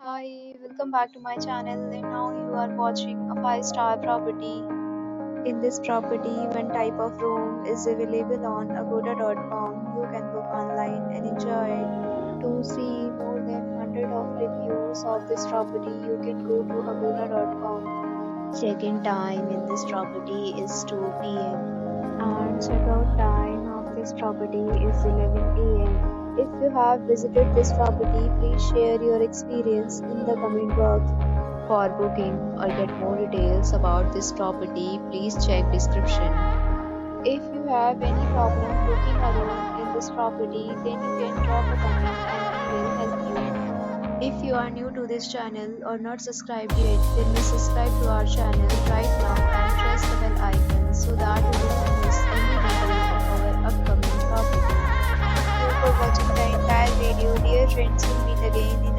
Hi, welcome back to my channel, and now you are watching a 5-star property. In this property, one type of room is available on agoda.com. You can book online and enjoy it. To see more than 100 of reviews of this property, you can go to agoda.com. Check-in time in this property is 2 p.m. and check-out time of this property is 11 a.m. If you have visited this property, please share your experience in the comment box. For booking or get more details about this property, please check description. If you have any problem booking a room in this property, then you can drop a comment and we will help you. If you are new to this channel or not subscribed yet, then please subscribe to our channel right now and press the bell icon so that you do not miss any video of our upcoming property. Thank you for watching the entire video. Dear friends, we'll meet again